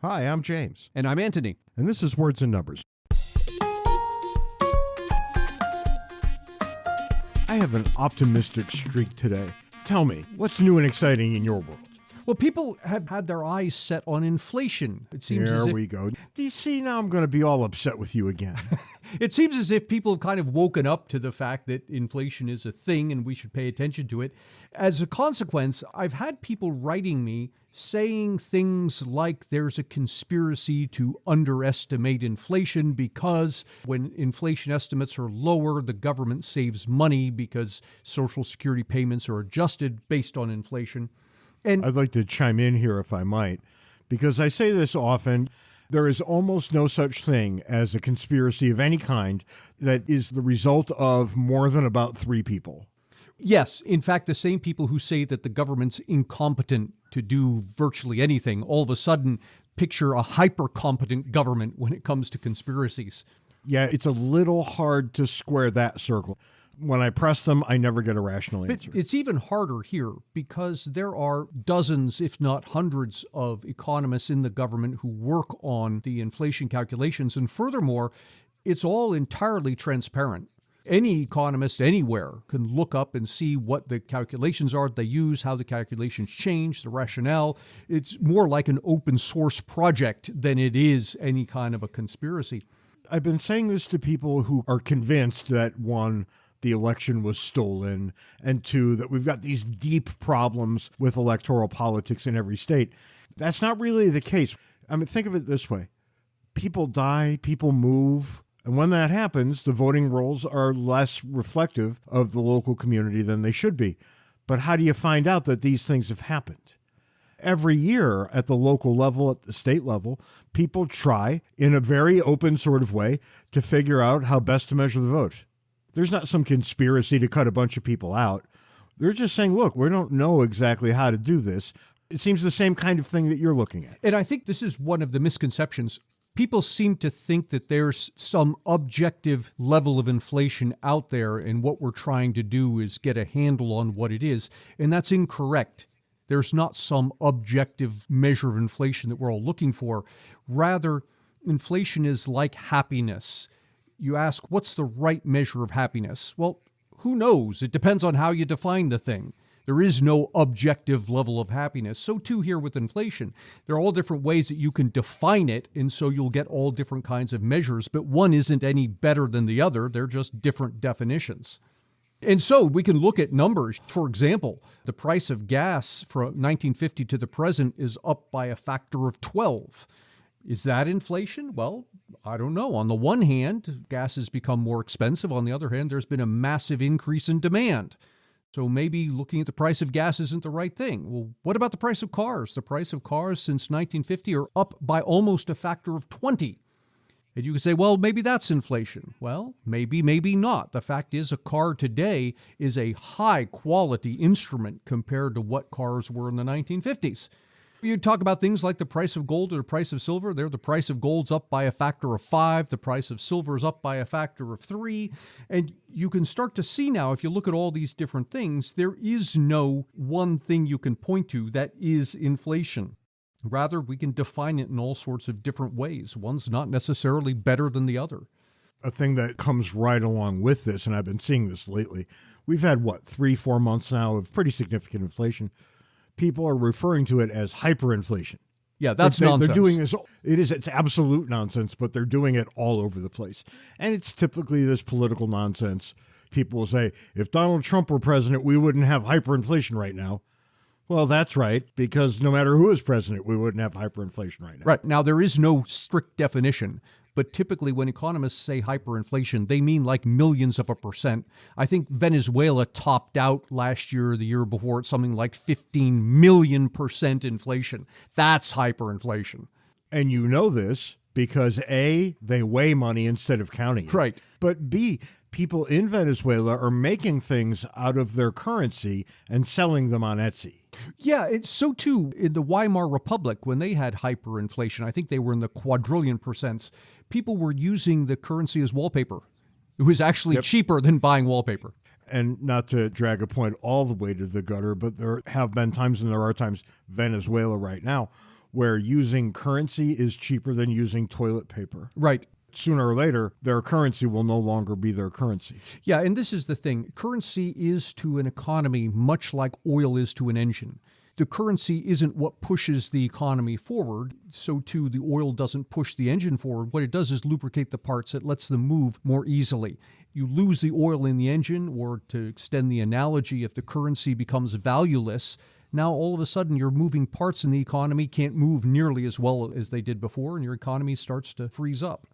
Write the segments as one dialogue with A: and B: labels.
A: Hi, I'm James.
B: And I'm Anthony.
A: And this is Words and Numbers. I have an optimistic streak today. Tell me, what's new and exciting in your world?
B: Well, people have had their eyes set on inflation. It seems
A: There
B: as if,
A: we go. Do you see, now I'm going to be all upset with you again.
B: It seems as if people have kind of woken up to the fact that inflation is a thing and we should pay attention to it. As a consequence, I've had people writing me saying things like there's a conspiracy to underestimate inflation because when inflation estimates are lower, the government saves money because Social Security payments are adjusted based on inflation. And
A: I'd like to chime in here if I might, because I say this often. There is almost no such thing as a conspiracy of any kind that is the result of more than about three people.
B: yes, in fact, the same people who say that the government's incompetent to do virtually anything, all of a sudden picture a hyper-competent government when it comes to conspiracies.
A: Yeah, it's a little hard to square that circle. When I press them, I never get a rational answer.
B: But it's even harder here because there are dozens, if not hundreds, of economists in the government who work on the inflation calculations. And furthermore, it's all entirely transparent. Any economist anywhere can look up and see what the calculations are they use, how the calculations change, the rationale. It's more like an open source project than it is any kind of a conspiracy.
A: I've been saying this to people who are convinced that, one, the election was stolen, and two, that we've got these deep problems with electoral politics in every state. That's not really the case. I mean, think of it this way. People die, people move, and when that happens, the voting rolls are less reflective of the local community than they should be. But how do you find out that these things have happened? Every year at the local level, at the state level, people try, in a very open sort of way, to figure out how best to measure the vote. There's not some conspiracy to cut a bunch of people out. They're just saying, look, we don't know exactly how to do this. It seems the same kind of thing that you're looking at.
B: And I think this is one of the misconceptions. People seem to think that there's some objective level of inflation out there, and what we're trying to do is get a handle on what it is. And that's incorrect. There's not some objective measure of inflation that we're all looking for. Rather, inflation is like happiness. You ask, what's the right measure of happiness? Well, who knows? It depends on how you define the thing. There is no objective level of happiness. So too here with inflation. There are all different ways that you can define it, and so you'll get all different kinds of measures, but one isn't any better than the other. They're just different definitions. And so we can look at numbers. For example, the price of gas from 1950 to the present is up by a factor of 12. Is that inflation? Well, I don't know. On the one hand, gas has become more expensive. On the other hand, there's been a massive increase in demand. So maybe looking at the price of gas isn't the right thing. Well, what about the price of cars? The price of cars since 1950 are up by almost a factor of 20. And you can say, well, maybe that's inflation. Well, maybe not. The fact is, a car today is a high-quality instrument compared to what cars were in the 1950s. You talk about things like the price of gold or the price of silver. There, the price of gold's up by a factor of 5. The price of silver is up by a factor of 3. And you can start to see now, if you look at all these different things, there is no one thing you can point to that is inflation. Rather, we can define it in all sorts of different ways. One's not necessarily better than the other.
A: A thing that comes right along with this, and I've been seeing this lately, we've had, 3-4 months now of pretty significant inflation. People are referring to it as hyperinflation.
B: Yeah, that's nonsense.
A: They're doing this. It's absolute nonsense, but they're doing it all over the place. And it's typically this political nonsense. People will say, if Donald Trump were president, we wouldn't have hyperinflation right now. Well, that's right, because no matter who is president, we wouldn't have hyperinflation right now.
B: Right. Now, there is no strict definition. But typically when economists say hyperinflation, they mean like millions of a percent. I think Venezuela topped out last year or the year before at something like 15 million% inflation. That's hyperinflation.
A: And you know this because A, they weigh money instead of counting it.
B: Right.
A: But B, people in Venezuela are making things out of their currency and selling them on Etsy.
B: Yeah, it's so too in the Weimar Republic when they had hyperinflation. I think they were in the quadrillion percents. People were using the currency as wallpaper. It was actually cheaper than buying wallpaper.
A: And not to drag a point all the way to the gutter, but there have been times and there are times, Venezuela right now, where using currency is cheaper than using toilet paper.
B: Right.
A: Sooner or later, their currency will no longer be their currency.
B: Yeah, and this is the thing. Currency is to an economy much like oil is to an engine. The currency isn't what pushes the economy forward, so too the oil doesn't push the engine forward. What it does is lubricate the parts. It lets them move more easily. You lose the oil in the engine, or to extend the analogy, if the currency becomes valueless, now all of a sudden your moving parts in the economy can't move nearly as well as they did before, and your economy starts to freeze up.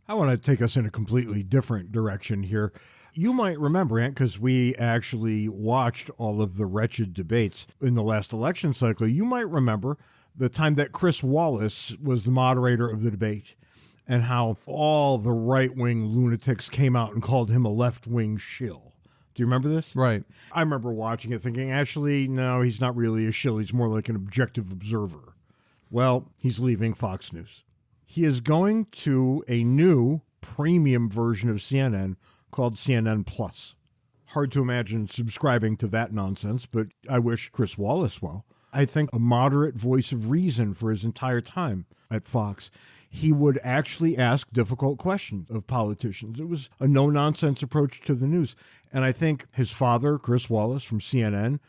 A: I want to take us in a completely different direction here. You might remember, Ant, because we actually watched all of the wretched debates in the last election cycle. You might remember the time that Chris Wallace was the moderator of the debate and how all the right-wing lunatics came out and called him a left-wing shill. Do you remember this?
B: Right.
A: I remember watching it thinking, actually, no, he's not really a shill. He's more like an objective observer. Well, he's leaving Fox News. He is going to a new premium version of CNN called CNN Plus. Hard to imagine subscribing to that nonsense, but I wish Chris Wallace well. I think a moderate voice of reason for his entire time at Fox. He would actually ask difficult questions of politicians. It was a no-nonsense approach to the news. And I think his father, Chris Wallace from CNN,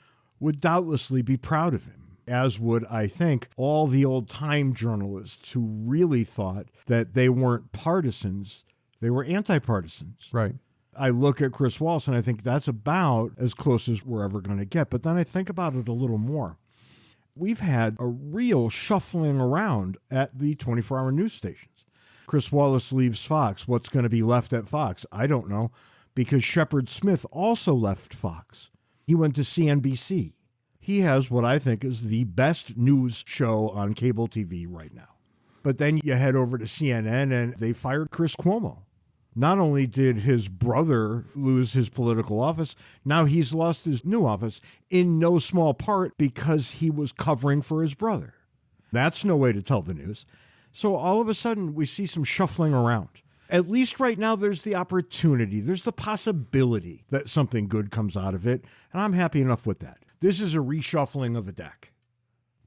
A: would doubtlessly be proud of him, as would, I think, all the old-time journalists who really thought that they weren't partisans, they were anti-partisans.
B: Right.
A: I look at Chris Wallace and I think that's about as close as we're ever going to get. But then I think about it a little more. We've had a real shuffling around at the 24-hour news stations. Chris Wallace leaves Fox. What's going to be left at Fox? I don't know, because Shepard Smith also left Fox. He went to CNBC. He has what I think is the best news show on cable TV right now. But then you head over to CNN and they fired Chris Cuomo. Not only did his brother lose his political office, now he's lost his new office in no small part because he was covering for his brother. That's no way to tell the news. So all of a sudden we see some shuffling around. At least right now there's the opportunity, there's the possibility that something good comes out of it, and I'm happy enough with that. This is a reshuffling of a deck.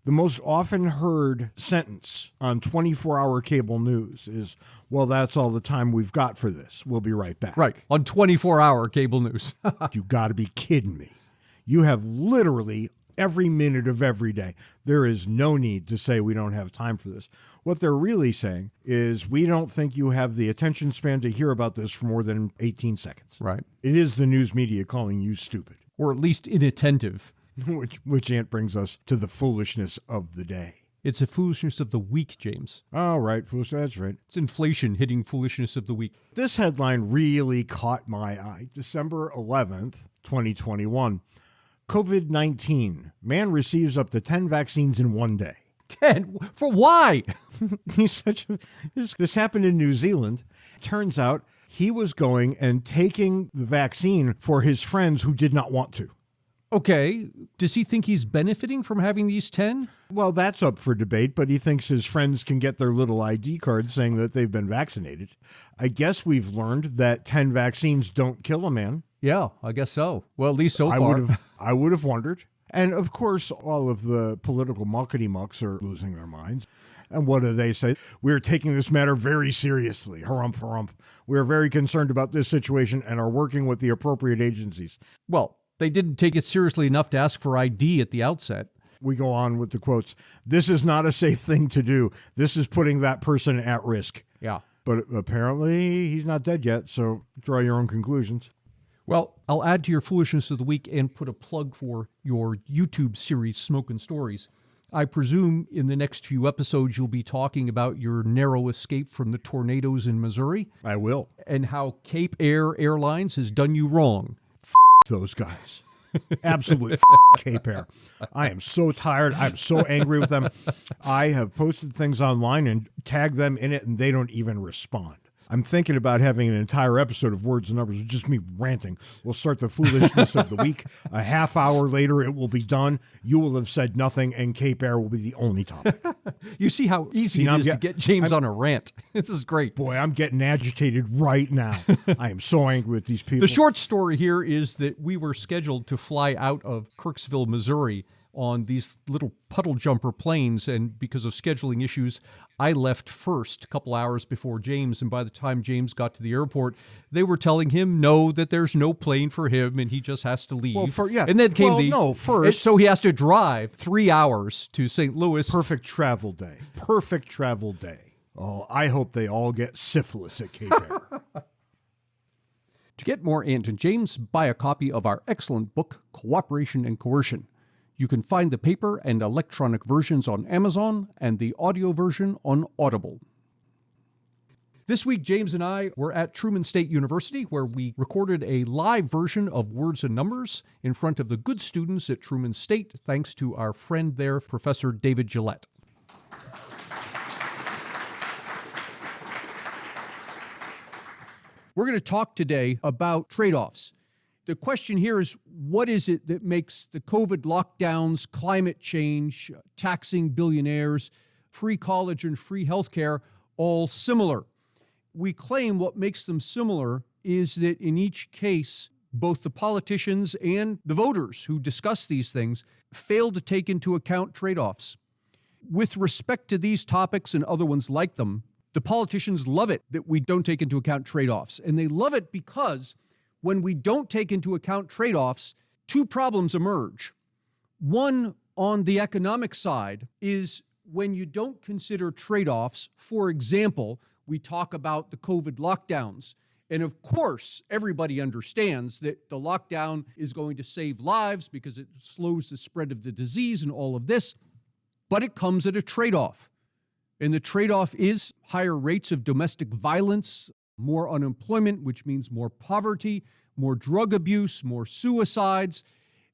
A: The most often heard sentence on 24-hour cable news is, well, that's all the time we've got for this. We'll be right back.
B: Right, on 24-hour cable news.
A: You got to be kidding me. You have literally every minute of every day. There is no need to say we don't have time for this. What they're really saying is we don't think you have the attention span to hear about this for more than 18 seconds.
B: Right.
A: It is the news media calling you stupid.
B: Or at least inattentive.
A: Which Ant brings us to the foolishness of the day.
B: It's a foolishness of the week, James.
A: Oh, right. That's right.
B: It's inflation hitting foolishness of the week.
A: This headline really caught my eye. December 11th, 2021. COVID-19. Man receives up to 10 vaccines in one day.
B: 10? For why?
A: This happened in New Zealand. Turns out he was going and taking the vaccine for his friends who did not want to.
B: Okay, does he think he's benefiting from having these 10?
A: Well, that's up for debate, but he thinks his friends can get their little ID card saying that they've been vaccinated. I guess we've learned that 10 vaccines don't kill a man.
B: Yeah, I guess so. Well, at least so far.
A: I would have wondered. And of course, all of the political muckety-mucks are losing their minds. And what do they say? We're taking this matter very seriously. Harumph, harumph. We're very concerned about this situation and are working with the appropriate agencies.
B: Well, they didn't take it seriously enough to ask for ID at the outset.
A: We go on with the quotes. This is not a safe thing to do. This is putting that person at risk.
B: Yeah.
A: But apparently he's not dead yet, so draw your own conclusions.
B: Well, I'll add to your foolishness of the week and put a plug for your YouTube series, Smokin' Stories. I presume in the next few episodes you'll be talking about your narrow escape from the tornadoes in Missouri.
A: I will.
B: And how Cape Air Airlines has done you wrong.
A: Those guys. Absolutely Cape Air. I am so tired. I'm so angry with them. I have posted things online and tagged them in it, and they don't even respond. I'm thinking about having an entire episode of Words and Numbers with just me ranting. We'll start the foolishness of the week. A half hour later, it will be done. You will have said nothing, and Cape Air will be the only topic.
B: You see how easy it is to get James on a rant. This is great.
A: Boy, I'm getting agitated right now. I am so angry with these people.
B: The short story here is that we were scheduled to fly out of Kirksville, Missouri on these little puddle jumper planes, and because of scheduling issues, I left first a couple hours before James, and by the time James got to the airport, they were telling him that there's no plane for him, and he just has to leave. And then came first. So he has to drive 3 hours to St. Louis.
A: Perfect travel day. Perfect travel day. Oh, I hope they all get syphilis at Cape Air.
B: To get more Ant and James, buy a copy of our excellent book, Cooperation and Coercion. You can find the paper and electronic versions on Amazon and the audio version on Audible. This week, James and I were at Truman State University, where we recorded a live version of Words and Numbers in front of the good students at Truman State, thanks to our friend there, Professor David Gillette. We're going to talk today about trade-offs. The question here is, what is it that makes the COVID lockdowns, climate change, taxing billionaires, free college and free healthcare all similar? We claim what makes them similar is that in each case, both the politicians and the voters who discuss these things fail to take into account trade-offs. With respect to these topics and other ones like them, the politicians love it that we don't take into account trade-offs. And they love it because when we don't take into account trade-offs, two problems emerge. One, on the economic side, is when you don't consider trade-offs. For example, we talk about the COVID lockdowns. And of course, everybody understands that the lockdown is going to save lives because it slows the spread of the disease and all of this. But it comes at a trade-off. And the trade-off is higher rates of domestic violence, more unemployment, which means more poverty, more drug abuse, more suicides.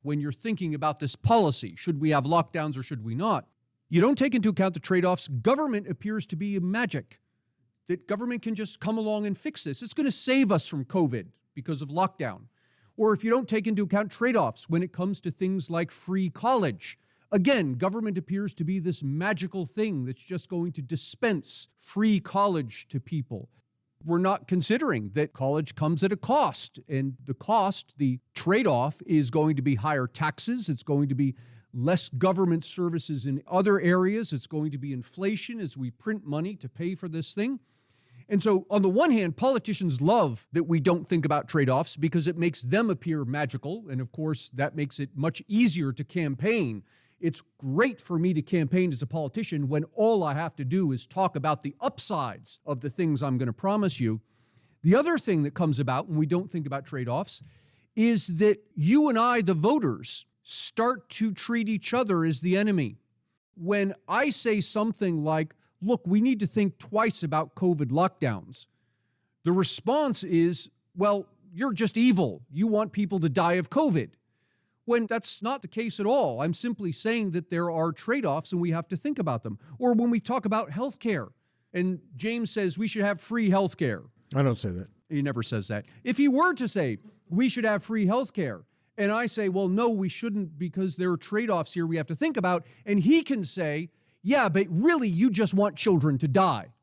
B: When you're thinking about this policy, should we have lockdowns or should we not? You don't take into account the trade-offs. Government appears to be magic, that government can just come along and fix this. It's going to save us from COVID because of lockdown. Or if you don't take into account trade-offs when it comes to things like free college, again, government appears to be this magical thing that's just going to dispense free college to people. We're not considering that college comes at a cost, and the trade-off is going to be higher taxes. It's going to be less government services in other areas. It's going to be inflation as we print money to pay for this thing. And so on the one hand, politicians love that we don't think about trade-offs because it makes them appear magical. And of course, that makes it much easier to campaign. It's great for me to campaign as a politician when all I have to do is talk about the upsides of the things I'm going to promise you. The other thing that comes about when we don't think about trade-offs is that you and I, the voters, start to treat each other as the enemy. When I say something like, look, we need to think twice about COVID lockdowns, the response is, well, you're just evil. You want people to die of COVID. When that's not the case at all. I'm simply saying that there are trade-offs and we have to think about them. Or when we talk about health care, and James says we should have free health care.
A: I don't say that.
B: He never says that. If he were to say we should have free health care, and I say, well, no, we shouldn't because there are trade-offs here we have to think about, and he can say, yeah, but really you just want children to die.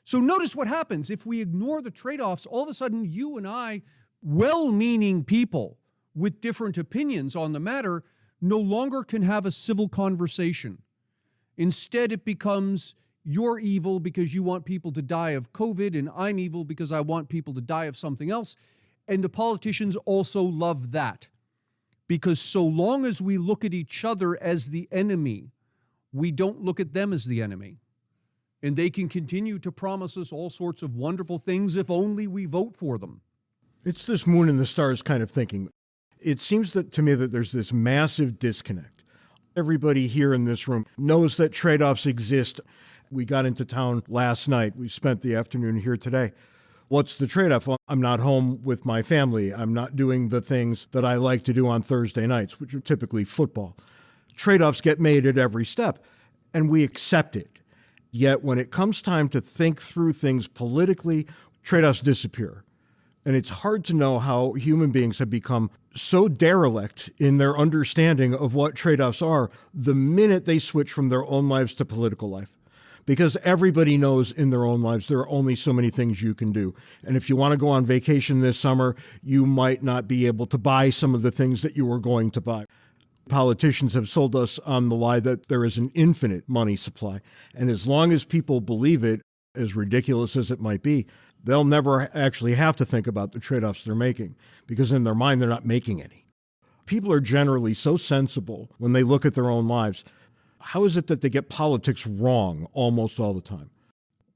B: So notice what happens. If we ignore the trade-offs, all of a sudden you and I, well-meaning people, with different opinions on the matter, no longer can have a civil conversation. Instead, it becomes, you're evil because you want people to die of COVID, and I'm evil because I want people to die of something else. And the politicians also love that. Because so long as we look at each other as the enemy, we don't look at them as the enemy. And they can continue to promise us all sorts of wonderful things if only we vote for them.
A: It's this moon and the stars kind of thinking. It seems to me that there's this massive disconnect. Everybody here in this room knows that trade-offs exist. We got into town last night. We spent the afternoon here today. What's the trade-off? Well, I'm not home with my family. I'm not doing the things that I like to do on Thursday nights, which are typically football. Trade-offs get made at every step, and we accept it. Yet when it comes time to think through things politically, trade-offs disappear. And it's hard to know how human beings have become so derelict in their understanding of what trade-offs are the minute they switch from their own lives to political life. Because everybody knows in their own lives there are only so many things you can do. And if you want to go on vacation this summer, you might not be able to buy some of the things that you were going to buy. Politicians have sold us on the lie that there is an infinite money supply. And as long as people believe it, as ridiculous as it might be, they'll never actually have to think about the trade-offs they're making, because in their mind, they're not making any. People are generally so sensible when they look at their own lives. How is it that they get politics wrong almost all the time?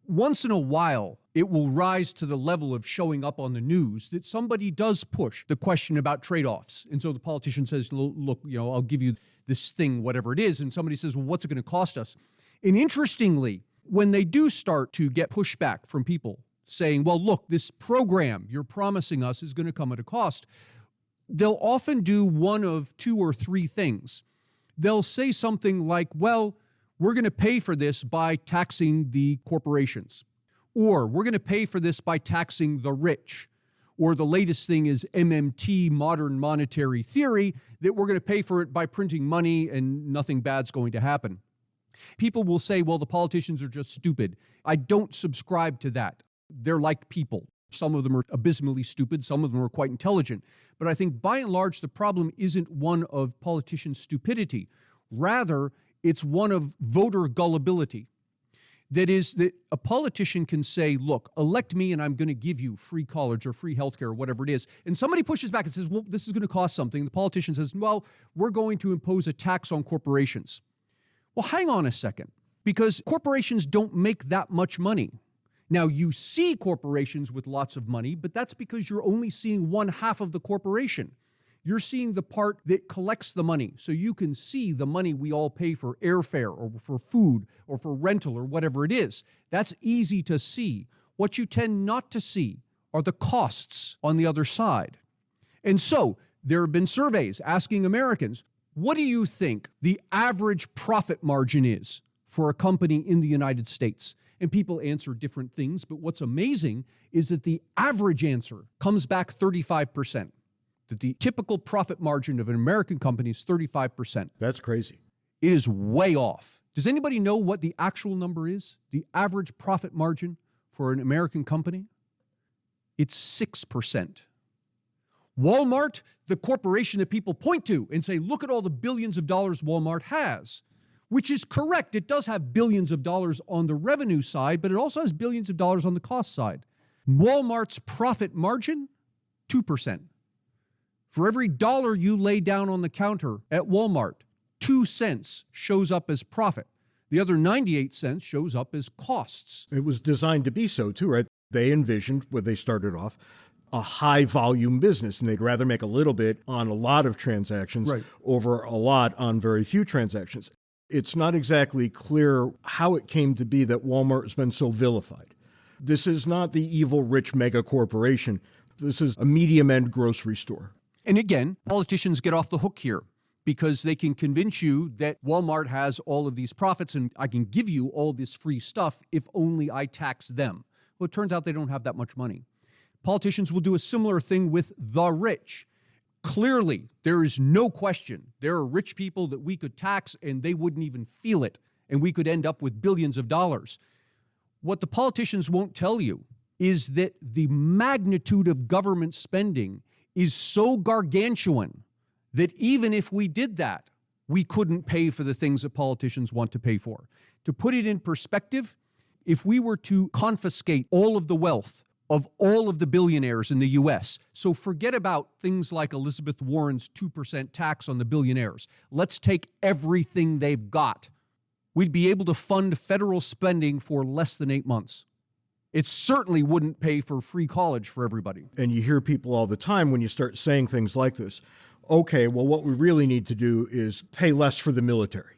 B: Once in a while, it will rise to the level of showing up on the news that somebody does push the question about trade-offs. And so the politician says, look, I'll give you this thing, whatever it is. And somebody says, well, what's it going to cost us? And interestingly, when they do start to get pushback from people saying, well, look, this program you're promising us is going to come at a cost, they'll often do one of two or three things. They'll say something like, well, we're going to pay for this by taxing the corporations, or we're going to pay for this by taxing the rich, or the latest thing is MMT, modern monetary theory, that we're going to pay for it by printing money and nothing bad's going to happen. People will say, well, the politicians are just stupid. I don't subscribe to that. They're like people. Some of them are abysmally stupid. Some of them are quite intelligent. But I think by and large, the problem isn't one of politicians' stupidity. Rather, it's one of voter gullibility. That is, that a politician can say, look, elect me and I'm going to give you free college or free healthcare or whatever it is. And somebody pushes back and says, well, this is going to cost something. The politician says, well, we're going to impose a tax on corporations. Well, hang on a second, because corporations don't make that much money. Now, you see corporations with lots of money, but that's because you're only seeing one half of the corporation. You're seeing the part that collects the money. So you can see the money we all pay for airfare or for food or for rental or whatever it is. That's easy to see. What you tend not to see are the costs on the other side. And so there have been surveys asking Americans, what do you think the average profit margin is for a company in the United States? And people answer different things, but what's amazing is that the average answer comes back 35%. That the typical profit margin of an American company is 35%.
A: That's crazy.
B: It is way off. Does anybody know what the actual number is? The average profit margin for an American company? It's 6%. Walmart, the corporation that people point to and say, look at all the billions of dollars Walmart has, which is correct. It does have billions of dollars on the revenue side, but it also has billions of dollars on the cost side. Walmart's profit margin, 2%. For every dollar you lay down on the counter at Walmart, 2 cents shows up as profit. The other 98 cents shows up as costs.
A: It was designed to be so too, right? They envisioned, when they started off, a high volume business, and they'd rather make a little bit on a lot of transactions over a lot on very few transactions. It's not exactly clear how it came to be that Walmart has been so vilified. This is not the evil, rich mega corporation. This is a medium-end grocery store.
B: And again, politicians get off the hook here because they can convince you that Walmart has all of these profits and I can give you all this free stuff if only I tax them. Well, it turns out they don't have that much money. Politicians will do a similar thing with the rich. Clearly, there is no question there are rich people that we could tax and they wouldn't even feel it, and we could end up with billions of dollars. What the politicians won't tell you is that the magnitude of government spending is so gargantuan that even if we did that, we couldn't pay for the things that politicians want to pay for. To put it in perspective, if we were to confiscate all of the wealth of all of the billionaires in the U.S., so forget about things like Elizabeth Warren's 2% tax on the billionaires. Let's take everything they've got. We'd be able to fund federal spending for less than 8 months. It certainly wouldn't pay for free college for everybody.
A: And you hear people all the time when you start saying things like this. Okay, well, what we really need to do is pay less for the military.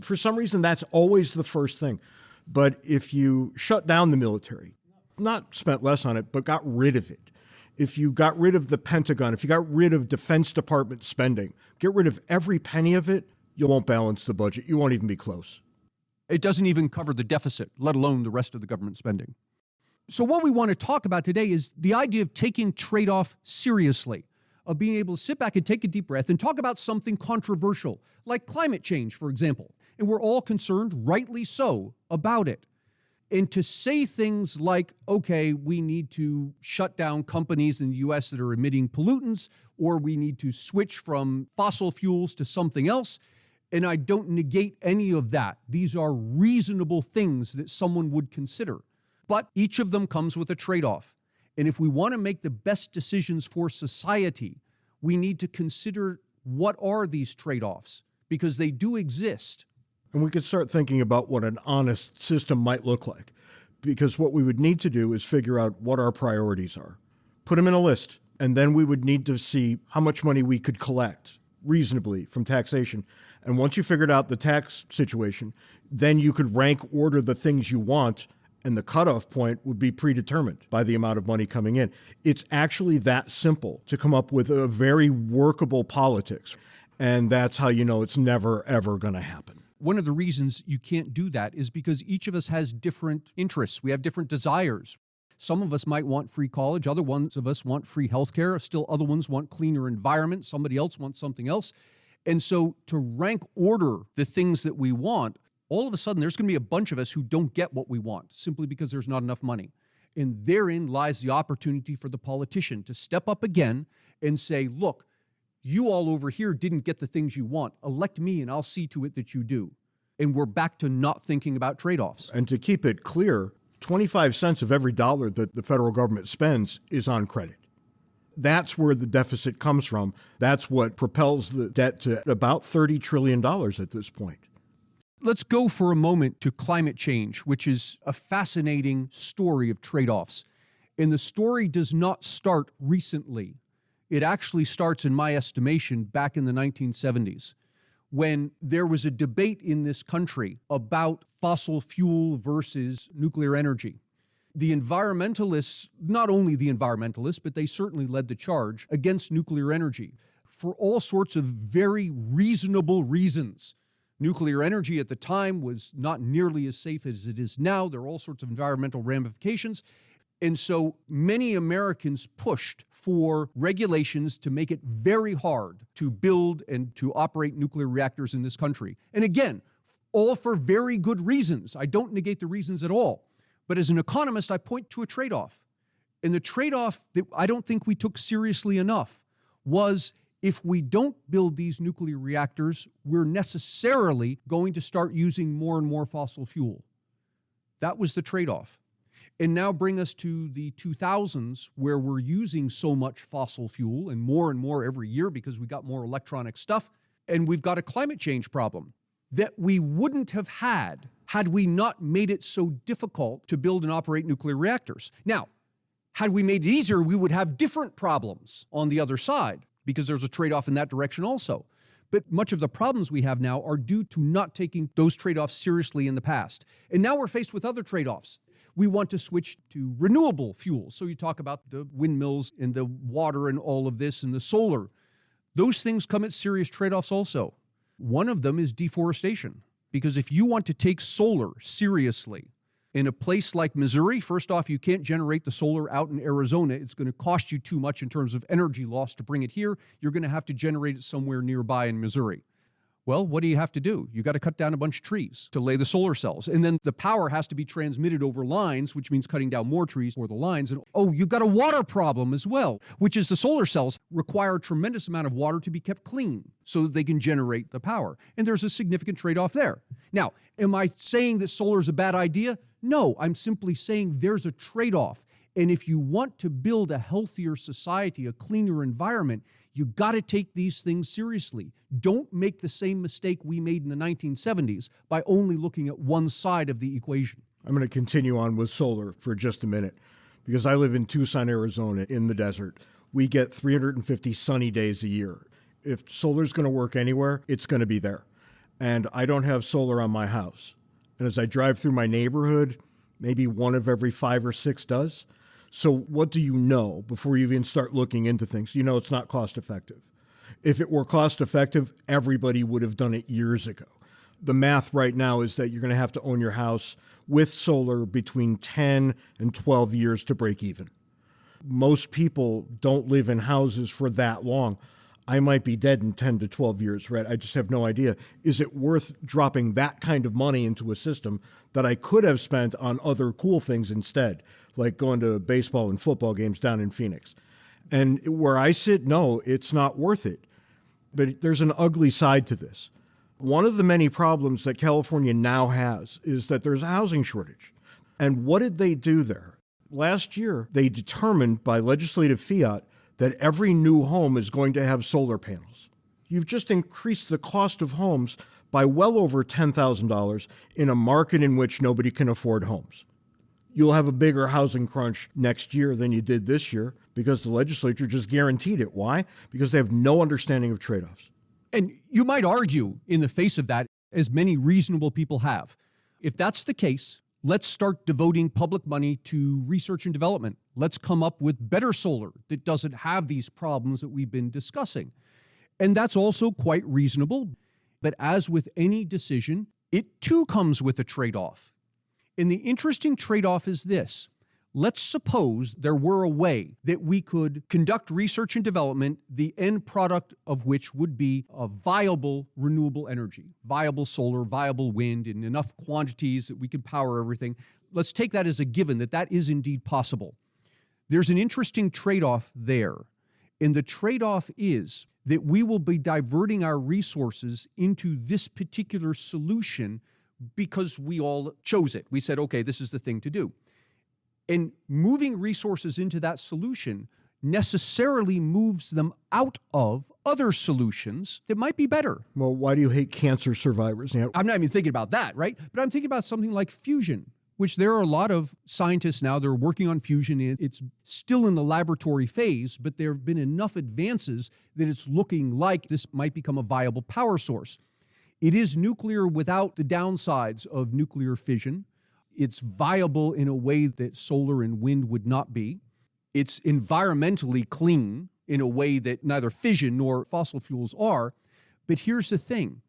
A: For some reason, that's always the first thing. But if you shut down the military, not spent less on it, but got rid of it. If you got rid of the Pentagon, if you got rid of Defense Department spending, get rid of every penny of it, you won't balance the budget. You won't even be close.
B: It doesn't even cover the deficit, let alone the rest of the government spending. So what we want to talk about today is the idea of taking trade-off seriously, of being able to sit back and take a deep breath and talk about something controversial, like climate change, for example. And we're all concerned, rightly so, about it. And to say things like, okay, we need to shut down companies in the US that are emitting pollutants, or we need to switch from fossil fuels to something else. And I don't negate any of that. These are reasonable things that someone would consider. But each of them comes with a trade-off. And if we want to make the best decisions for society, we need to consider what are these trade-offs, because they do exist.
A: And we could start thinking about what an honest system might look like, because what we would need to do is figure out what our priorities are, put them in a list, and then we would need to see how much money we could collect reasonably from taxation. And once you figured out the tax situation, then you could rank order the things you want, and the cutoff point would be predetermined by the amount of money coming in. It's actually that simple to come up with a very workable politics. And that's how you know it's never, ever going to happen.
B: One of the reasons you can't do that is because each of us has different interests. We have different desires. Some of us might want free college. Other ones of us want free healthcare. Still other ones want cleaner environment. Somebody else wants something else. And so to rank order the things that we want, all of a sudden there's going to be a bunch of us who don't get what we want simply because there's not enough money. And therein lies the opportunity for the politician to step up again and say, look, you all over here didn't get the things you want. Elect me and I'll see to it that you do. And we're back to not thinking about trade-offs.
A: And to keep it clear, 25 cents of every dollar that the federal government spends is on credit. That's where the deficit comes from. That's what propels the debt to about $30 trillion at this point.
B: Let's go for a moment to climate change, which is a fascinating story of trade-offs. And the story does not start recently. It actually starts, in my estimation, back in the 1970s, when there was a debate in this country about fossil fuel versus nuclear energy. The environmentalists, not only the environmentalists, but they certainly led the charge against nuclear energy for all sorts of very reasonable reasons. Nuclear energy at the time was not nearly as safe as it is now. There are all sorts of environmental ramifications. And so many Americans pushed for regulations to make it very hard to build and to operate nuclear reactors in this country. And again, all for very good reasons. I don't negate the reasons at all. But as an economist, I point to a trade-off. And the trade-off that I don't think we took seriously enough was, if we don't build these nuclear reactors, we're necessarily going to start using more and more fossil fuel. That was the trade-off. And now bring us to the 2000s, where we're using so much fossil fuel and more every year because we got more electronic stuff. And we've got a climate change problem that we wouldn't have had we not made it so difficult to build and operate nuclear reactors. Now, had we made it easier, we would have different problems on the other side, because there's a trade-off in that direction also. But much of the problems we have now are due to not taking those trade-offs seriously in the past. And now we're faced with other trade-offs. We want to switch to renewable fuels. So you talk about the windmills and the water and all of this and the solar. Those things come at serious trade-offs also. One of them is deforestation. Because if you want to take solar seriously in a place like Missouri, first off, you can't generate the solar out in Arizona. It's going to cost you too much in terms of energy loss to bring it here. You're going to have to generate it somewhere nearby in Missouri. Well, what do you have to do? You got to cut down a bunch of trees to lay the solar cells. And then the power has to be transmitted over lines, which means cutting down more trees for the lines. And you've got a water problem as well, which is the solar cells require a tremendous amount of water to be kept clean so that they can generate the power. And there's a significant trade-off there. Now, am I saying that solar is a bad idea? No, I'm simply saying there's a trade-off. And if you want to build a healthier society, a cleaner environment, you got to take these things seriously. Don't make the same mistake we made in the 1970s by only looking at one side of the equation.
A: I'm going to continue on with solar for just a minute, because I live in Tucson, Arizona, in the desert. We get 350 sunny days a year. If solar's going to work anywhere, it's going to be there. And I don't have solar on my house. And as I drive through my neighborhood, maybe one of every 5 or 6 does. So what do you know before you even start looking into things? You know it's not cost effective. If it were cost effective, everybody would have done it years ago. The math right now is that you're going to have to own your house with solar between 10 and 12 years to break even. Most people don't live in houses for that long. I might be dead in 10 to 12 years, right? I just have no idea. Is it worth dropping that kind of money into a system that I could have spent on other cool things instead, like going to baseball and football games down in Phoenix? And where I sit, no, it's not worth it. But there's an ugly side to this. One of the many problems that California now has is that there's a housing shortage. And what did they do there? Last year, they determined by legislative fiat that every new home is going to have solar panels. You've just increased the cost of homes by well over $10,000 in a market in which nobody can afford homes. You'll have a bigger housing crunch next year than you did this year because the legislature just guaranteed it. Why? Because they have no understanding of trade-offs.
B: And you might argue in the face of that, as many reasonable people have. If that's the case, let's start devoting public money to research and development. Let's come up with better solar that doesn't have these problems that we've been discussing. And that's also quite reasonable. But as with any decision, it too comes with a trade-off. And the interesting trade-off is this. Let's suppose there were a way that we could conduct research and development, the end product of which would be a viable renewable energy, viable solar, viable wind in enough quantities that we could power everything. Let's take that as a given that that is indeed possible. There's an interesting trade-off there. And the trade-off is that we will be diverting our resources into this particular solution because we all chose it. We said, okay, this is the thing to do. And moving resources into that solution necessarily moves them out of other solutions that might be better.
A: Well, why do you hate cancer survivors?
B: I'm not even thinking about that, right? But I'm thinking about something like fusion, which there are a lot of scientists now that are working on fusion. It's still in the laboratory phase, but there have been enough advances that it's looking like this might become a viable power source. It is nuclear without the downsides of nuclear fission. It's viable in a way that solar and wind would not be. It's environmentally clean in a way that neither fission nor fossil fuels are. But here's the thing.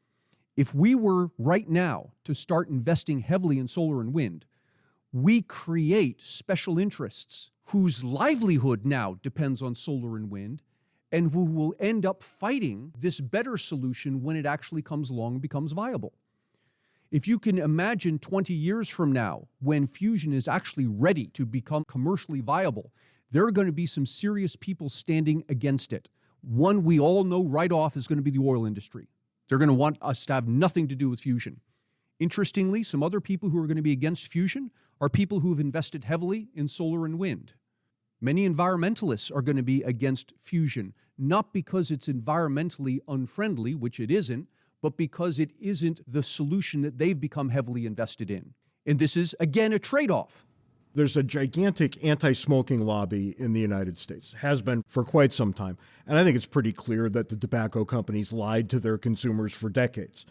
B: If we were right now to start investing heavily in solar and wind, we create special interests whose livelihood now depends on solar and wind and who will end up fighting this better solution when it actually comes along and becomes viable. If you can imagine 20 years from now, when fusion is actually ready to become commercially viable, there are going to be some serious people standing against it. One we all know right off is going to be the oil industry. They're going to want us to have nothing to do with fusion. Interestingly, some other people who are going to be against fusion are people who have invested heavily in solar and wind. Many environmentalists are going to be against fusion, not because it's environmentally unfriendly, which it isn't, but because it isn't the solution that they've become heavily invested in. And this is, again, a trade-off.
A: There's a gigantic anti-smoking lobby in the United States, has been for quite some time. And I think it's pretty clear that the tobacco companies lied to their consumers for decades.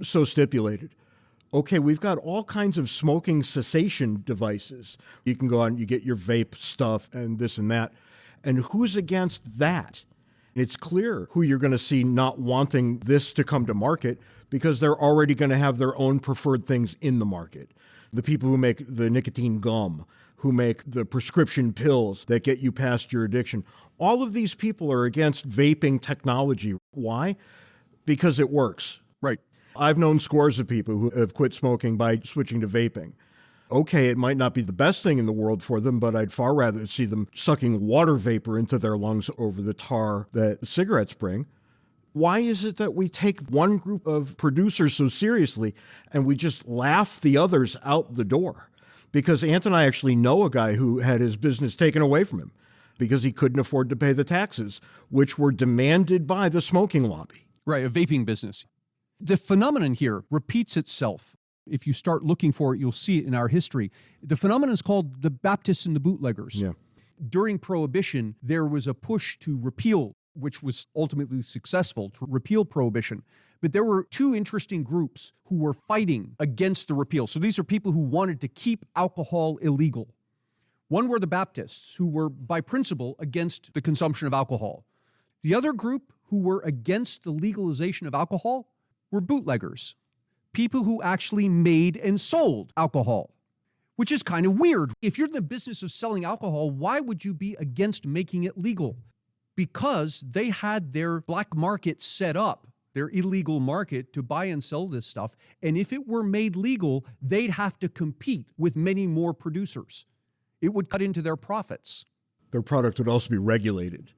A: So stipulated. Okay, we've got all kinds of smoking cessation devices. You can go out and you get your vape stuff and this and that. And who's against that? It's clear who you're going to see not wanting this to come to market because they're already going to have their own preferred things in the market. The people who make the nicotine gum, who make the prescription pills that get you past your addiction. All of these people are against vaping technology. Why? Because it works.
B: Right.
A: I've known scores of people who have quit smoking by switching to vaping. Okay, it might not be the best thing in the world for them, but I'd far rather see them sucking water vapor into their lungs over the tar that cigarettes bring. Why is it that we take one group of producers so seriously and we just laugh the others out the door? Because Ant and I actually know a guy who had his business taken away from him because he couldn't afford to pay the taxes, which were demanded by the smoking lobby.
B: Right, a vaping business. The phenomenon here repeats itself. If you start looking for it, you'll see it in our history. The phenomenon is called the Baptists and the Bootleggers.
A: Yeah.
B: During Prohibition, there was a push to repeal, which was ultimately successful, to repeal Prohibition. But there were two interesting groups who were fighting against the repeal. So these are people who wanted to keep alcohol illegal. One were the Baptists, who were by principle against the consumption of alcohol. The other group who were against the legalization of alcohol were bootleggers. People who actually made and sold alcohol, which is kind of weird. If you're in the business of selling alcohol, why would you be against making it legal? because they had their black market set up, their illegal market to buy and sell this stuff. And if it were made legal, they'd have to compete with many more producers. It would cut into their profits.
A: Their product would also be regulated.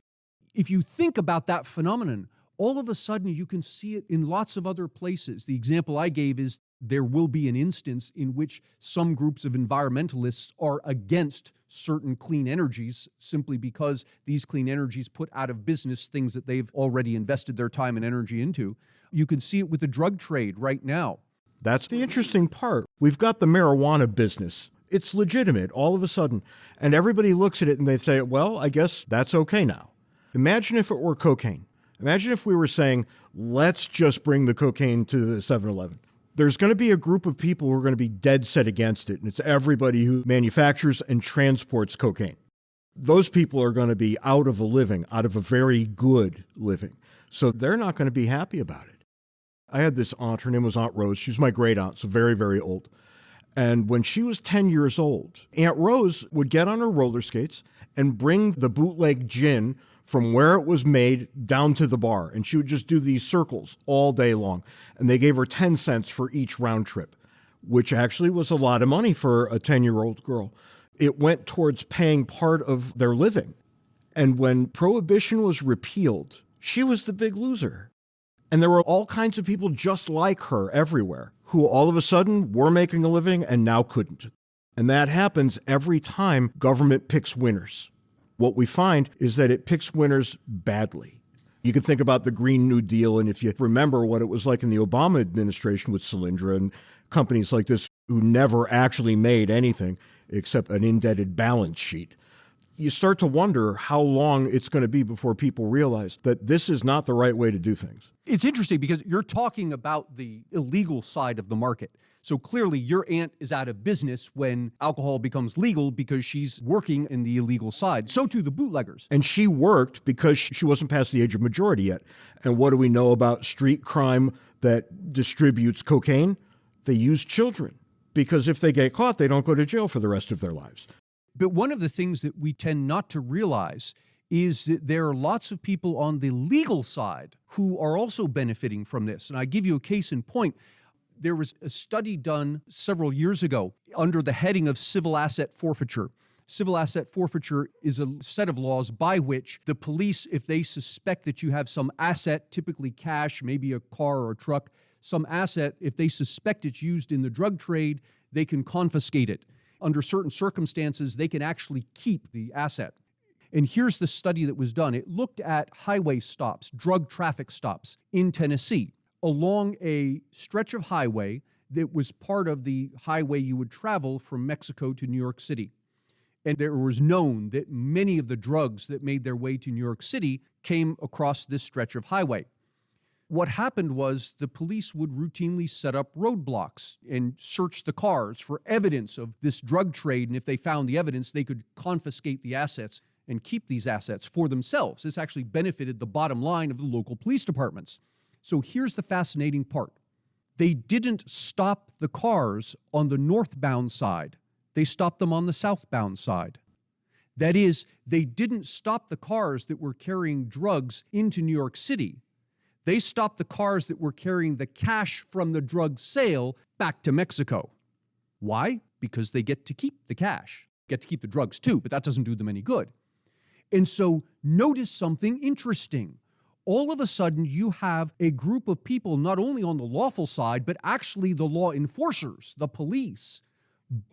B: If you think about that phenomenon, all of a sudden you can see it in lots of other places. The example I gave is there will be an instance in which some groups of environmentalists are against certain clean energies simply because these clean energies put out of business things that they've already invested their time and energy into. You can see it with the drug trade right now.
A: That's the interesting part. We've got the marijuana business. It's legitimate all of a sudden. And everybody looks at it and they say, well, I guess that's okay now. Imagine if it were cocaine. Imagine if we were saying, let's just bring the cocaine to the 7-Eleven. There's going to be a group of people who are going to be dead set against it, and it's everybody who manufactures and transports cocaine. Those people are going to be out of a living, out of a very good living. So they're not going to be happy about it. I had this aunt, her name was Aunt Rose. She was my great aunt, so very, very old. And when she was 10 years old, Aunt Rose would get on her roller skates and bring the bootleg gin from where it was made down to the bar. And she would just do these circles all day long. And they gave her 10 cents for each round trip, which actually was a lot of money for a 10-year-old girl. It went towards paying part of their living. And when Prohibition was repealed, she was the big loser. And there were all kinds of people just like her everywhere who all of a sudden were making a living and now couldn't. And that happens every time government picks winners. What we find is that it picks winners badly. You can think about the Green New Deal, and if you remember what it was like in the Obama administration with Solyndra and companies like this who never actually made anything except an indebted balance sheet, you start to wonder how long it's going to be before people realize that this is not the right way to do things.
B: It's interesting because you're talking about the illegal side of the market. So clearly your aunt is out of business when alcohol becomes legal because she's working in the illegal side. So too the bootleggers.
A: And she worked because she wasn't past the age of majority yet. And what do we know about street crime that distributes cocaine? They use children because if they get caught, they don't go to jail for the rest of their lives.
B: But one of the things that we tend not to realize is that there are lots of people on the legal side who are also benefiting from this. And I give you a case in point. There was a study done several years ago under the heading of civil asset forfeiture. Civil asset forfeiture is a set of laws by which the police, if they suspect that you have some asset, typically cash, maybe a car or a truck, some asset, if they suspect it's used in the drug trade, they can confiscate it. Under certain circumstances, they can actually keep the asset. And here's the study that was done. It looked at highway stops, drug traffic stops in Tennessee, along a stretch of highway that was part of the highway you would travel from Mexico to New York City. And there was known that many of the drugs that made their way to New York City came across this stretch of highway. What happened was the police would routinely set up roadblocks and search the cars for evidence of this drug trade. And if they found the evidence, they could confiscate the assets and keep these assets for themselves. This actually benefited the bottom line of the local police departments. So here's the fascinating part. They didn't stop the cars on the northbound side. They stopped them on the southbound side. That is, they didn't stop the cars that were carrying drugs into New York City. They stopped the cars that were carrying the cash from the drug sale back to Mexico. Why? Because they get to keep the cash. Get to keep the drugs too, but that doesn't do them any good. And so notice something interesting. All of a sudden, you have a group of people not only on the lawful side, but actually the law enforcers, the police,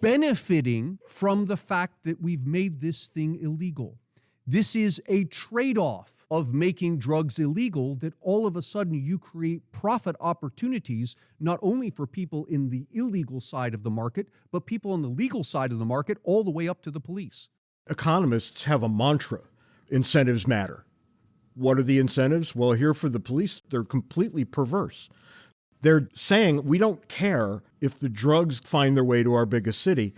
B: benefiting from the fact that we've made this thing illegal. This is a trade-off of making drugs illegal, that all of a sudden you create profit opportunities, not only for people in the illegal side of the market, but people on the legal side of the market, all the way up to the police.
A: Economists have a mantra: incentives matter. What are the incentives? Well, here for the police, they're completely perverse. They're saying, we don't care if the drugs find their way to our biggest city,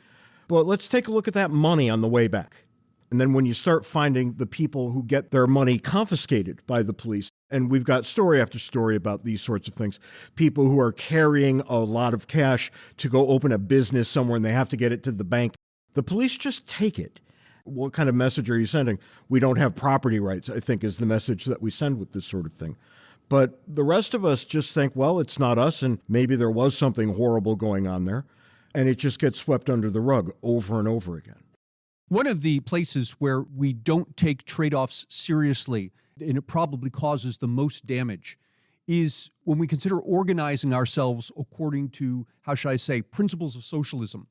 A: but let's take a look at that money on the way back. And then when you start finding the people who get their money confiscated by the police, and we've got story after story about these sorts of things, people who are carrying a lot of cash to go open a business somewhere and they have to get it to the bank. The police just take it. What kind of message are you sending? We don't have property rights, I think, is the message that we send with this sort of thing. But the rest of us just think, well, it's not us, and maybe there was something horrible going on there, and it just gets swept under the rug over and over again.
B: One of the places where we don't take trade-offs seriously, and it probably causes the most damage, is when we consider organizing ourselves according to, how should I say, principles of socialism.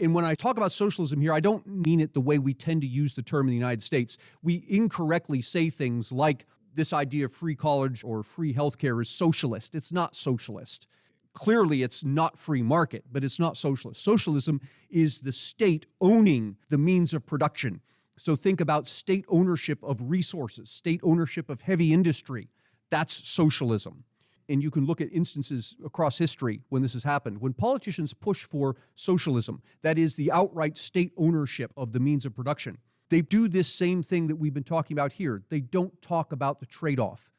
B: And when I talk about socialism here, I don't mean it the way we tend to use the term in the United States. We incorrectly say things like this idea of free college or free healthcare is socialist. It's not socialist. Clearly, it's not free market, but it's not socialist. Socialism is the state owning the means of production. So think about state ownership of resources, state ownership of heavy industry. That's socialism. And you can look at instances across history when this has happened. When politicians push for socialism, that is the outright state ownership of the means of production, they do this same thing that we've been talking about here. They don't talk about the trade-off.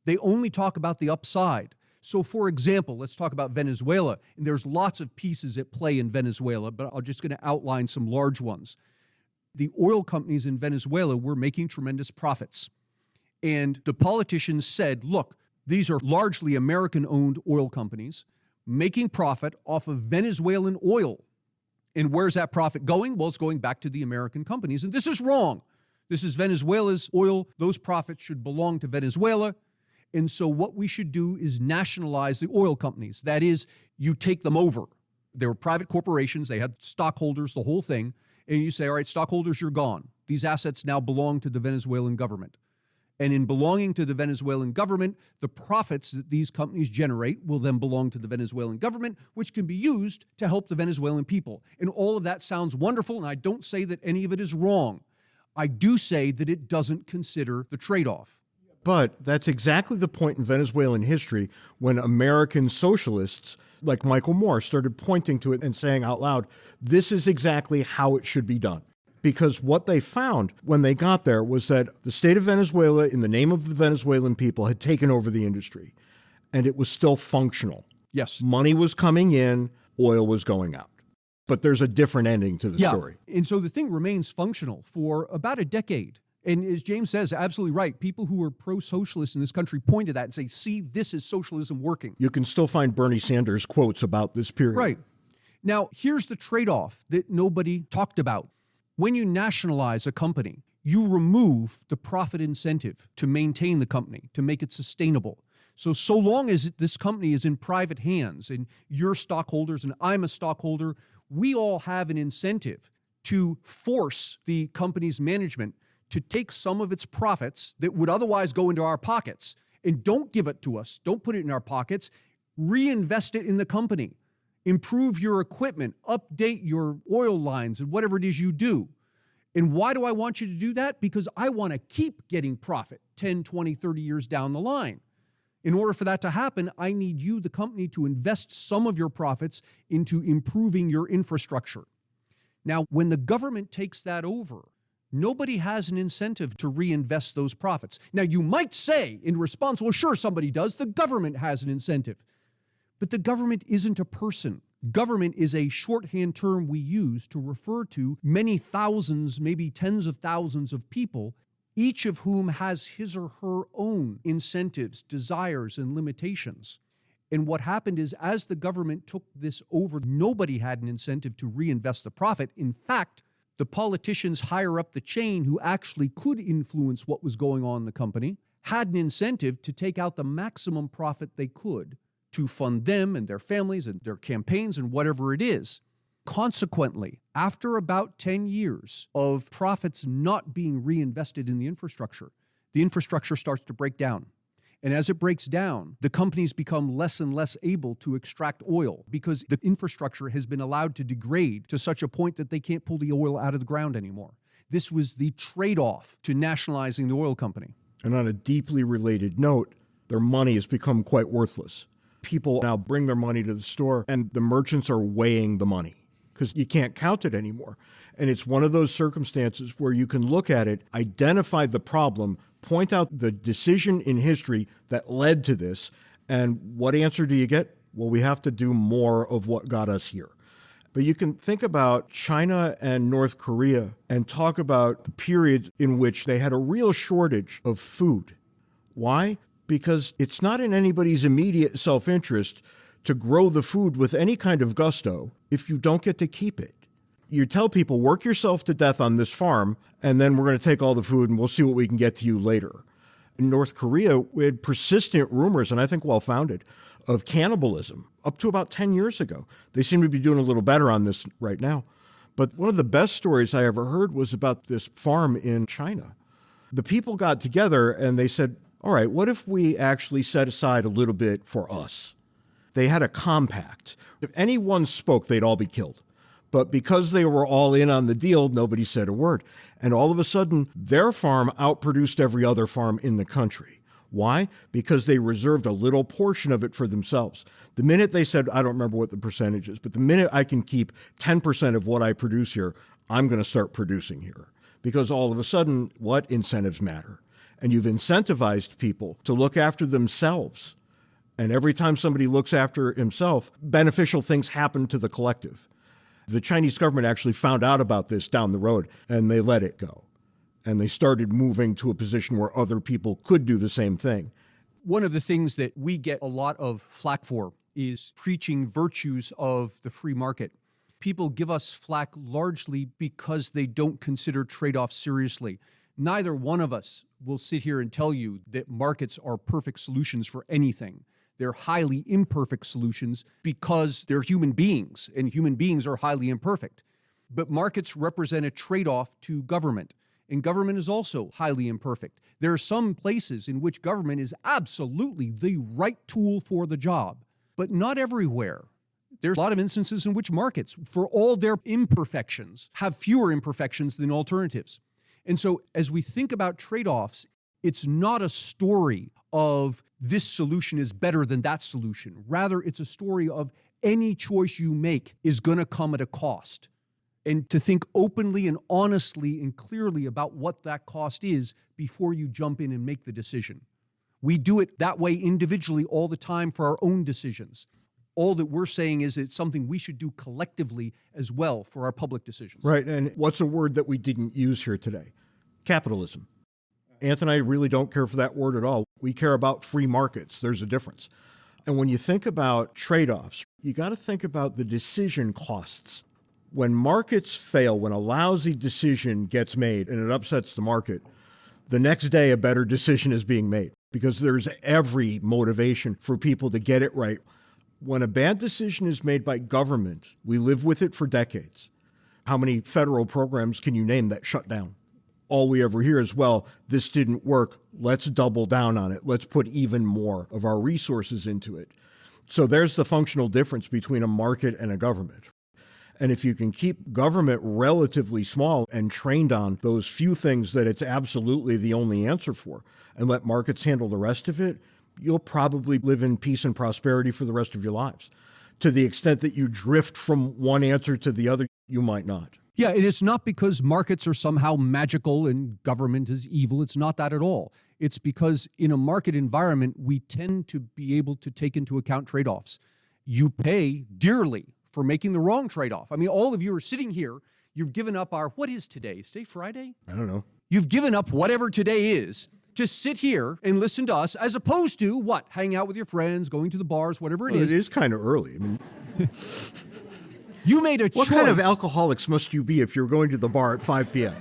B: They only talk about the upside. So, for example, let's talk about Venezuela. And there's lots of pieces at play in Venezuela, but I'm just going to outline some large ones. The oil companies in Venezuela were making tremendous profits. And the politicians said, look, these are largely American-owned oil companies making profit off of Venezuelan oil. And where's that profit going? Well, it's going back to the American companies. And this is wrong. This is Venezuela's oil. Those profits should belong to Venezuela. And so what we should do is nationalize the oil companies. That is, you take them over. They were private corporations. They had stockholders, the whole thing. And you say, all right, stockholders, you're gone. These assets now belong to the Venezuelan government. And in belonging to the Venezuelan government, the profits that these companies generate will then belong to the Venezuelan government, which can be used to help the Venezuelan people. And all of that sounds wonderful, and I don't say that any of it is wrong. I do say that it doesn't consider the trade-off.
A: But that's exactly the point in Venezuelan history when American socialists like Michael Moore started pointing to it and saying out loud, this is exactly how it should be done. Because what they found when they got there was that the state of Venezuela, in the name of the Venezuelan people, had taken over the industry, and it was still functional.
B: Yes.
A: Money was coming in, oil was going out. But there's a different ending to the story.
B: And so the thing remains functional for about a decade. And as James says, absolutely right. People who are pro-socialist in this country point to that and say, see, this is socialism working.
A: You can still find Bernie Sanders quotes about this period.
B: Right. Now, here's the trade-off that nobody talked about. When you nationalize a company, you remove the profit incentive to maintain the company, to make it sustainable. So long as this company is in private hands and you're stockholders and I'm a stockholder, we all have an incentive to force the company's management to take some of its profits that would otherwise go into our pockets and don't give it to us. Don't put it in our pockets. Reinvest it in the company. Improve your equipment, update your oil lines and whatever it is you do. And why do I want you to do that? Because I want to keep getting profit 10, 20, 30 years down the line. In order for that to happen, I need you, the company, to invest some of your profits into improving your infrastructure. Now, when the government takes that over, nobody has an incentive to reinvest those profits. Now, you might say in response, well, sure, somebody does. The government has an incentive. But the government isn't a person. Government is a shorthand term we use to refer to many thousands, maybe tens of thousands of people, each of whom has his or her own incentives, desires, and limitations. And what happened is, as the government took this over, nobody had an incentive to reinvest the profit. In fact, the politicians higher up the chain who actually could influence what was going on in the company had an incentive to take out the maximum profit they could to fund them and their families and their campaigns and whatever it is. Consequently, after about 10 years of profits not being reinvested in the infrastructure starts to break down. And as it breaks down, the companies become less and less able to extract oil because the infrastructure has been allowed to degrade to such a point that they can't pull the oil out of the ground anymore. This was the trade-off to nationalizing the oil company.
A: And on a deeply related note, their money has become quite worthless. People now bring their money to the store and the merchants are weighing the money because you can't count it anymore. And it's one of those circumstances where you can look at it, identify the problem, point out the decision in history that led to this, and what answer do you get? Well, we have to do more of what got us here. But you can think about China and North Korea and talk about the period in which they had a real shortage of food. Why? Because it's not in anybody's immediate self-interest to grow the food with any kind of gusto if you don't get to keep it. You tell people, work yourself to death on this farm, and then we're going to take all the food and we'll see what we can get to you later. In North Korea, we had persistent rumors, and I think well-founded, of cannibalism up to about 10 years ago. They seem to be doing a little better on this right now. But one of the best stories I ever heard was about this farm in China. The people got together and they said, all right, what if we actually set aside a little bit for us? They had a compact. If anyone spoke, they'd all be killed. But because they were all in on the deal, nobody said a word. And all of a sudden, their farm outproduced every other farm in the country. Why? Because they reserved a little portion of it for themselves. The minute they said, I don't remember what the percentage is, but the minute I can keep 10% of what I produce here, I'm going to start producing here. Because all of a sudden, what? Incentives matter. And you've incentivized people to look after themselves. And every time somebody looks after himself, beneficial things happen to the collective. The Chinese government actually found out about this down the road, and they let it go. And they started moving to a position where other people could do the same thing.
B: One of the things that we get a lot of flack for is preaching virtues of the free market. People give us flack largely because they don't consider trade-offs seriously. Neither one of us will sit here and tell you that markets are perfect solutions for anything. They're highly imperfect solutions because they're human beings, and human beings are highly imperfect. But markets represent a trade-off to government, and government is also highly imperfect. There are some places in which government is absolutely the right tool for the job, but not everywhere. There's a lot of instances in which markets, for all their imperfections, have fewer imperfections than alternatives. And so as we think about trade-offs, it's not a story of this solution is better than that solution. Rather, it's a story of any choice you make is going to come at a cost. And to think openly and honestly and clearly about what that cost is before you jump in and make the decision. We do it that way individually all the time for our own decisions. All that we're saying is it's something we should do collectively as well for our public decisions.
A: Right. And what's a word that we didn't use here today? Capitalism. Anthony and I really don't care for that word at all. We care about free markets. There's a difference. And when you think about trade-offs, you got to think about the decision costs. When markets fail, when a lousy decision gets made and it upsets the market, the next day a better decision is being made because there's every motivation for people to get it right. When a bad decision is made by government, we live with it for decades. How many federal programs can you name that shut down? All we ever hear is, well, this didn't work. Let's double down on it. Let's put even more of our resources into it. So there's the functional difference between a market and a government. And if you can keep government relatively small and trained on those few things that it's absolutely the only answer for, and let markets handle the rest of it, you'll probably live in peace and prosperity for the rest of your lives. To the extent that you drift from one answer to the other, you might not.
B: Yeah, it is not because markets are somehow magical and government is evil. It's not that at all. It's because in a market environment, we tend to be able to take into account trade-offs. You pay dearly for making the wrong trade-off. I mean, all of you are sitting here. You've given up what is today? Is today Friday?
A: I don't know.
B: You've given up whatever today is to sit here and listen to us as opposed to what? Hang out with your friends, going to the bars, whatever it is.
A: It is kind of early. I mean,
B: you made a choice.
A: What kind of alcoholics must you be if you're going to the bar at 5 p.m.?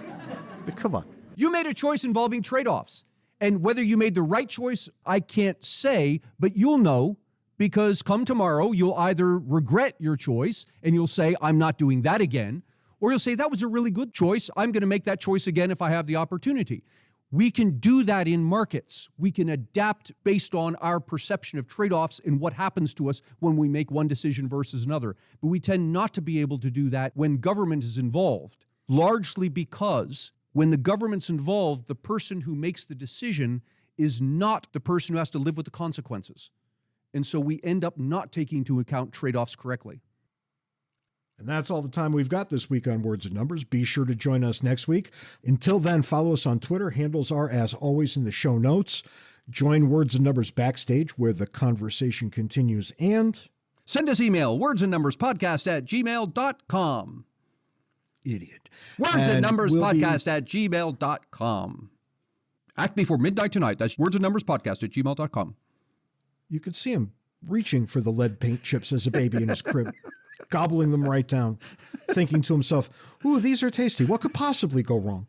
A: Come on.
B: You made a choice involving trade-offs. And whether you made the right choice, I can't say, but you'll know because come tomorrow, you'll either regret your choice and you'll say, I'm not doing that again, or you'll say, that was a really good choice. I'm going to make that choice again if I have the opportunity. We can do that in markets. We can adapt based on our perception of trade-offs and what happens to us when we make one decision versus another. But we tend not to be able to do that when government is involved, largely because when the government's involved, the person who makes the decision is not the person who has to live with the consequences. And so we end up not taking into account trade-offs correctly.
A: And that's all the time we've got this week on Words and Numbers. Be sure to join us next week. Until then, follow us on Twitter. Handles are, as always, in the show notes. Join Words and Numbers Backstage, where the conversation continues. And
C: Send us email, wordsandnumberspodcast@gmail.com.
A: Idiot.
C: Wordsandnumberspodcast@gmail.com. Act before midnight tonight. That's wordsandnumberspodcast@gmail.com.
A: You could see him reaching for the lead paint chips as a baby in his crib, gobbling them right down, thinking to himself, ooh, these are tasty. What could possibly go wrong?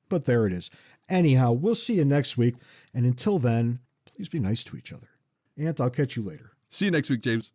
A: But there it is. Anyhow, we'll see you next week. And until then, please be nice to each other. And I'll catch you later.
C: See you next week, James.